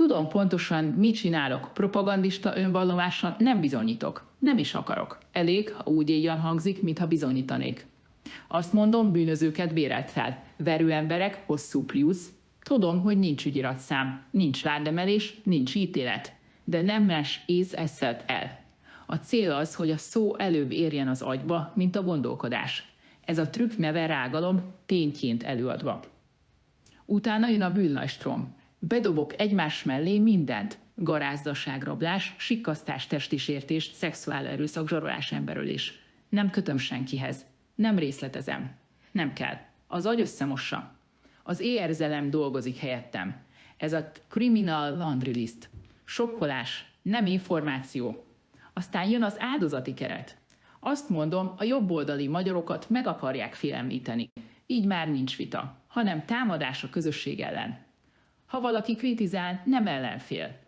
Tudom pontosan, mit csinálok, propagandista önvallomással nem bizonyítok. Nem is akarok. Elég, ha úgy éjjel hangzik, mintha bizonyítanék. Azt mondom, bűnözőket bérelt fel. Verő emberek, hosszú Prius. Tudom, hogy nincs ügyiratszám, nincs vádemelés, nincs ítélet. De nem más ész eszelt el. A cél az, hogy a szó előbb érjen az agyba, mint a gondolkodás. Ez a trükk neve rágalom, tényként előadva. Utána jön a bűnlajstrom. Bedobok egymás mellé mindent. Garázdaságrablás, sikkasztás, testi sértés, szexuális erőszak, zsarolás, emberölés. Nem kötöm senkihez. Nem részletezem. Nem kell. Az agy összemossa. Az érzelem dolgozik helyettem. Ez a criminal laundry list. Sokkolás, nem információ. Aztán jön az áldozati keret. Azt mondom, a jobboldali magyarokat meg akarják félemlíteni. Így már nincs vita, hanem támadás a közösség ellen. Ha valaki kritizál, nem ellenfél,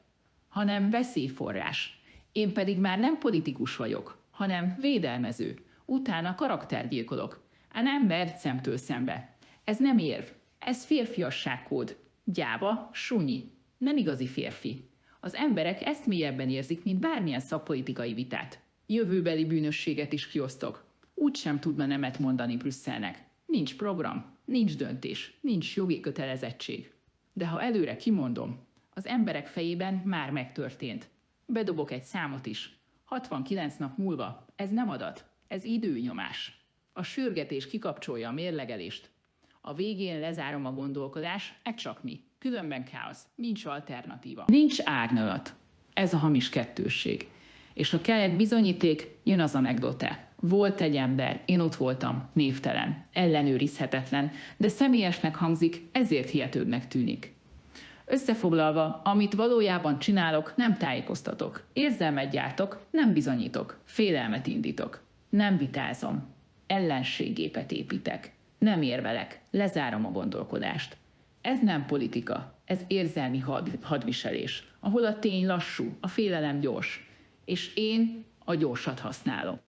hanem veszélyforrás. Én pedig már nem politikus vagyok, hanem védelmező. Utána karaktergyilkolok. Nem mert szemtől szembe. Ez nem érv. Ez férfiasságkód. Gyáva, sunyi. Nem igazi férfi. Az emberek ezt mélyebben érzik, mint bármilyen szakpolitikai vitát. Jövőbeli bűnösséget is kiosztok. Úgy sem tudna nemet mondani Brüsszelnek. Nincs program, nincs döntés, nincs jogi kötelezettség. De ha előre kimondom, az emberek fejében már megtörtént. Bedobok egy számot is. 69 nap múlva. Ez nem adat, ez időnyomás. A sürgetés kikapcsolja a mérlegelést. A végén lezárom a gondolkodás, csak mi. Különben káosz, nincs alternatíva. Nincs árnyalat. Ez a hamis kettősség. És ha kell egy bizonyíték, jön az anekdote. Volt egy ember, én ott voltam, névtelen, ellenőrizhetetlen, de személyesnek hangzik, ezért hihetőbbnek tűnik. Összefoglalva, amit valójában csinálok, nem tájékoztatok. Érzelmet gyártok, nem bizonyítok. Félelmet indítok. Nem vitázom. Ellenséggépet építek. Nem érvelek. Lezárom a gondolkodást. Ez nem politika, ez érzelmi hadviselés, ahol a tény lassú, a félelem gyors, és én a gyorsat használom.